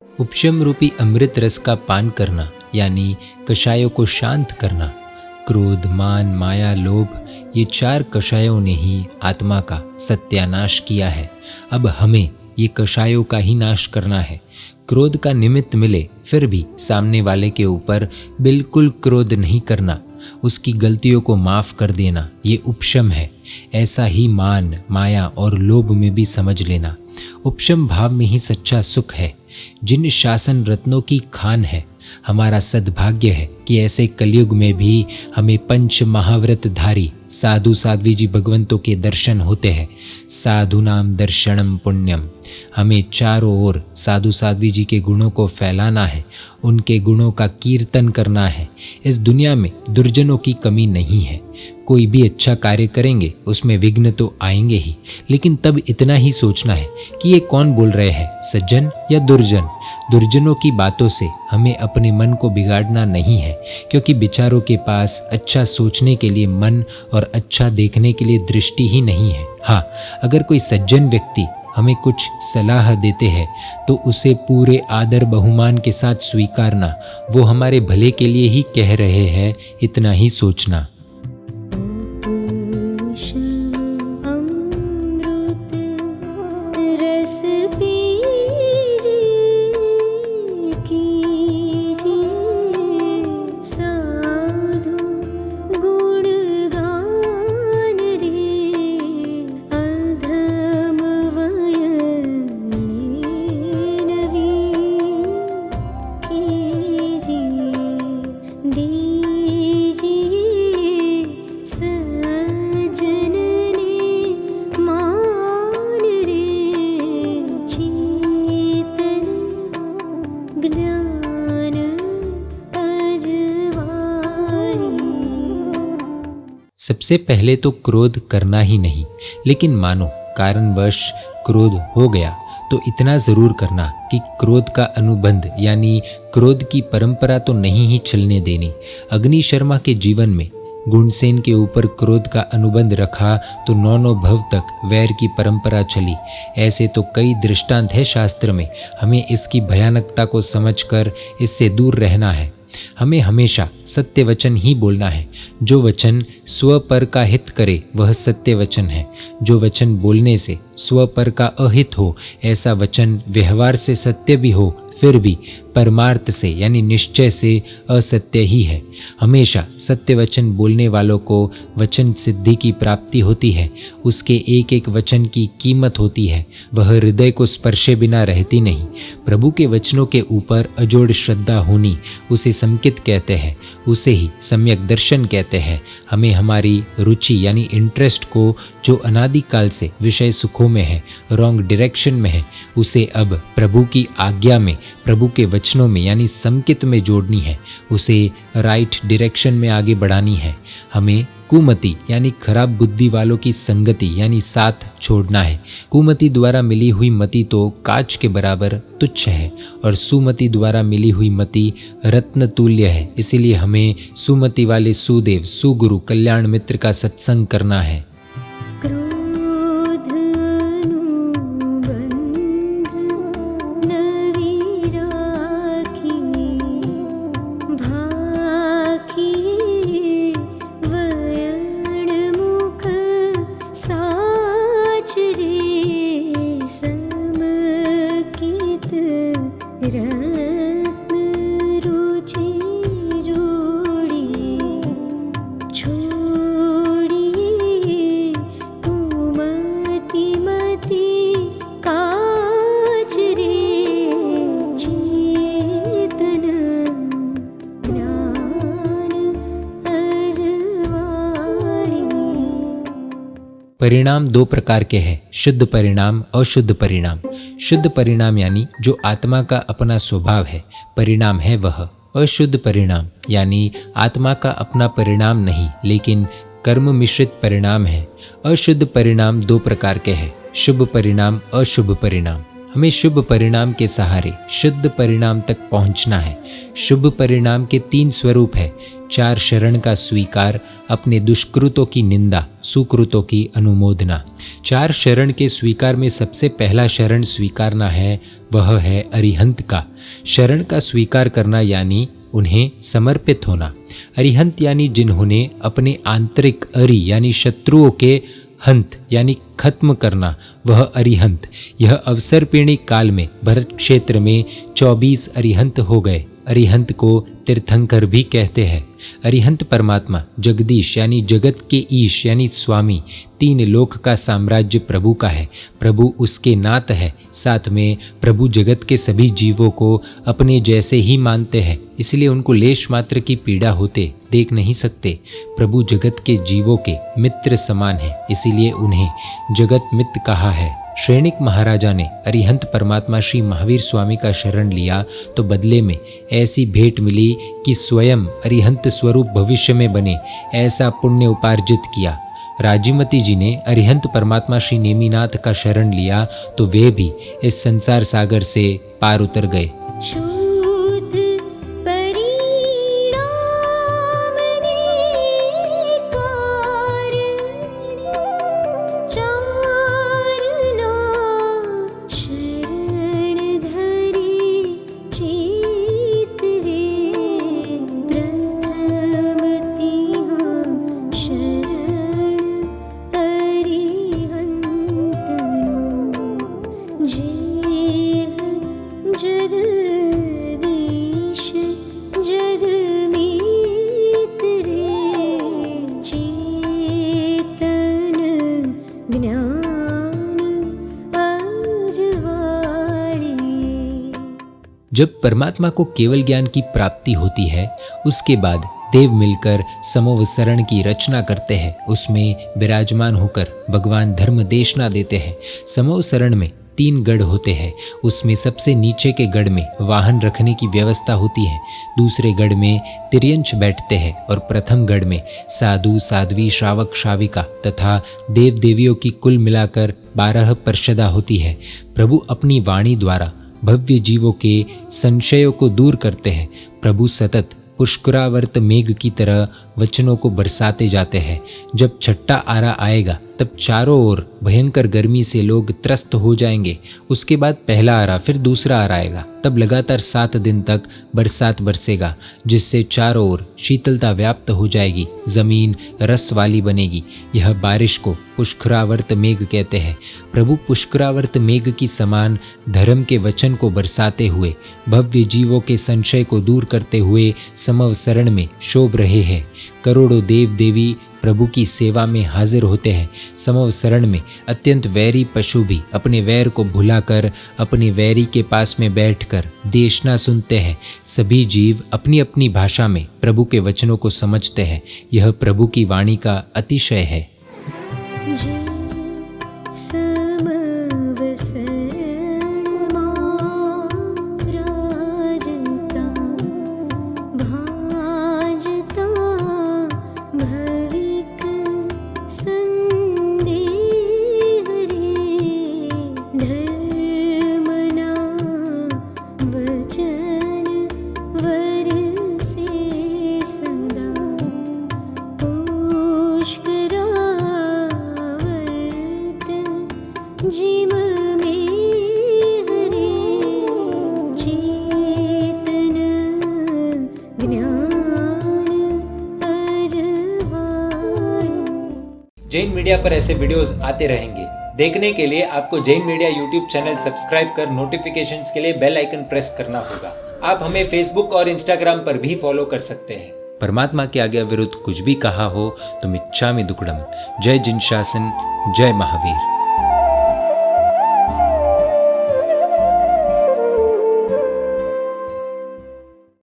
उपशम रूपी अमृत रस का पान करना यानी कषायों को शांत करना। क्रोध, मान, माया, लोभ, ये 4 कषायों ने ही आत्मा का सत्यानाश किया है। अब हमें ये कषायों का ही नाश करना है। क्रोध का निमित्त मिले फिर भी सामने वाले के ऊपर बिल्कुल क्रोध नहीं करना, उसकी गलतियों को माफ कर देना, ये उपशम है। ऐसा ही मान, माया और लोभ में भी समझ लेना। उपशम भाव में ही सच्चा सुख है। जिन शासन रत्नों की खान है, हमारा सद्भाग्य है कि ऐसे कलयुग में भी हमें पंच महाव्रतधारी साधु साध्वी जी भगवंतों के दर्शन होते हैं। साधु नाम दर्शनम पुण्यम। हमें चारों ओर साधु साध्वी जी के गुणों को फैलाना है, उनके गुणों का कीर्तन करना है। इस दुनिया में दुर्जनों की कमी नहीं है। कोई भी अच्छा कार्य करेंगे उसमें विघ्न तो आएंगे ही, लेकिन तब इतना ही सोचना है कि ये कौन बोल रहे हैं, सज्जन या दुर्जन। दुर्जनों की बातों से हमें अपने मन को बिगाड़ना नहीं है, क्योंकि बेचारों के पास अच्छा सोचने के लिए मन और अच्छा देखने के लिए दृष्टि ही नहीं है। हाँ, अगर कोई सज्जन व्यक्ति हमें कुछ सलाह देते हैं तो उसे पूरे आदर बहुमान के साथ स्वीकारना। वो हमारे भले के लिए ही कह रहे हैं, इतना ही सोचना। सबसे पहले तो क्रोध करना ही नहीं, लेकिन मानो कारणवश क्रोध हो गया तो इतना ज़रूर करना कि क्रोध का अनुबंध यानी क्रोध की परंपरा तो नहीं ही चलने देनी। अग्नि शर्मा के जीवन में गुणसेन के ऊपर क्रोध का अनुबंध रखा तो 9 भव तक वैर की परंपरा चली। ऐसे तो कई दृष्टांत है शास्त्र में। हमें इसकी भयानकता को समझकर इससे दूर रहना है। हमें हमेशा सत्य वचन ही बोलना है। जो वचन स्वपर का हित करे वह सत्य वचन है। जो वचन बोलने से स्वपर का अहित हो, ऐसा वचन व्यवहार से सत्य भी हो फिर भी परमार्थ से यानी निश्चय से असत्य ही है। हमेशा सत्य वचन बोलने वालों को वचन सिद्धि की प्राप्ति होती है। उसके एक एक वचन की कीमत होती है। वह हृदय को स्पर्शे बिना रहती नहीं। प्रभु के वचनों के ऊपर अजोड़ श्रद्धा होनी, उसे संकित कहते हैं, उसे ही सम्यक दर्शन कहते हैं। हमें हमारी रुचि यानी इंटरेस्ट को, जो अनादिकाल से विषय सुखों में है, रॉन्ग डायरेक्शन में है, उसे अब प्रभु की आज्ञा में, प्रभु के वचनों में यानी संकित में जोड़नी है। उसे राइट डायरेक्शन में आगे बढ़ानी है। हमें कुमति यानी खराब बुद्धि वालों की संगति यानी साथ छोड़ना है। कुमति द्वारा मिली हुई मति तो कांच के बराबर तुच्छ है और सुमति द्वारा मिली हुई मति रत्न तुल्य है। इसीलिए हमें सुमति वाले सुदेव, सुगुरु, कल्याण मित्र का सत्संग करना है। परिणाम 2 प्रकार के हैं, शुद्ध परिणाम, अशुद्ध परिणाम। शुद्ध परिणाम यानी जो आत्मा का अपना स्वभाव है, परिणाम है वह। अशुद्ध परिणाम यानी आत्मा का अपना परिणाम नहीं, लेकिन कर्म मिश्रित परिणाम है। अशुद्ध परिणाम 2 प्रकार के हैं, शुभ परिणाम, अशुभ परिणाम। हमें शुभ परिणाम के सहारे शुद्ध परिणाम तक पहुंचना है। शुभ परिणाम के 3 स्वरूप है। 4 शरण का स्वीकार, अपने दुष्कृतों की निंदा, सुकृतों की अनुमोदना। 4 शरण के स्वीकार में सबसे पहला शरण स्वीकारना है, वह है अरिहंत का। शरण का स्वीकार करना यानी उन्हें समर्पित होना। अरिहंत यानी जिन्होंने अपने आंतरिक अरि यानी शत्रुओं के हंत यानी खत्म करना, वह अरिहंत। यह अवसरपीणी काल में भरत क्षेत्र में 24 अरिहंत हो गए। अरिहंत को तीर्थंकर भी कहते हैं। अरिहंत परमात्मा जगदीश यानी जगत के ईश यानी स्वामी, 3 लोक का साम्राज्य प्रभु का है। प्रभु उसके नाथ है। साथ में प्रभु जगत के सभी जीवों को अपने जैसे ही मानते हैं, इसलिए उनको लेश मात्र की पीड़ा होते देख नहीं सकते। प्रभु जगत के जीवों के मित्र समान है, इसीलिए उन्हें जगत मित्र कहा है। श्रेणिक महाराजा ने अरिहंत परमात्मा श्री महावीर स्वामी का शरण लिया तो बदले में ऐसी भेंट मिली कि स्वयं अरिहंत स्वरूप भविष्य में बने, ऐसा पुण्य उपार्जित किया। राजीमती जी ने अरिहंत परमात्मा श्री नेमिनाथ का शरण लिया तो वे भी इस संसार सागर से पार उतर गए। जब परमात्मा को केवल ज्ञान की प्राप्ति होती है, उसके बाद देव मिलकर समोवसरण की रचना करते हैं। उसमें विराजमान होकर भगवान धर्म देशना देते हैं। समोवसरण में 3 गढ़ होते हैं। उसमें सबसे नीचे के गढ़ में वाहन रखने की व्यवस्था होती है। दूसरे गढ़ में तिर्यंश बैठते हैं और प्रथम गढ़ में साधु, साध्वी, श्रावक, श्राविका तथा देव देवियों की कुल मिलाकर 12 पर्षदा होती है। प्रभु अपनी वाणी द्वारा भव्य जीवों के संशयों को दूर करते हैं। प्रभु सतत पुष्करावर्त मेघ की तरह वचनों को बरसाते जाते हैं। जब छठा आरा आएगा तब चारों ओर भयंकर गर्मी से लोग त्रस्त हो जाएंगे। उसके बाद पहला आरा, फिर दूसरा आरा आएगा। तब लगातार 7 दिन तक बरसात बरसेगा, जिससे चारों ओर शीतलता व्याप्त हो जाएगी, जमीन रस वाली बनेगी। यह बारिश को पुष्करावर्त मेघ कहते हैं। प्रभु पुष्करावर्त मेघ की समान धर्म के वचन को बरसाते हुए भव्य जीवों के संशय को दूर करते हुए समवसरण में शोभ रहे हैं। करोड़ों देव देवी प्रभु की सेवा में हाजिर होते हैं। समवसरण में अत्यंत वैरी पशु भी अपने वैर को भुलाकर अपने वैरी के पास में बैठकर देशना सुनते हैं। सभी जीव अपनी अपनी भाषा में प्रभु के वचनों को समझते हैं। यह प्रभु की वाणी का अतिशय है। जैन मीडिया पर ऐसे वीडियोस आते रहेंगे। देखने के लिए आपको Jain media YouTube channel subscribe कर नोटिफिकेशंस के लिए बेल आइकन प्रेस करना होगा। आप हमें फेसबुक और इंस्टाग्राम पर भी फॉलो कर सकते हैं। परमात्मा के आज्ञा विरुद्ध कुछ भी कहा हो तो मिच्छामि दुक्कडम। जय जिन शासन, जय महावीर।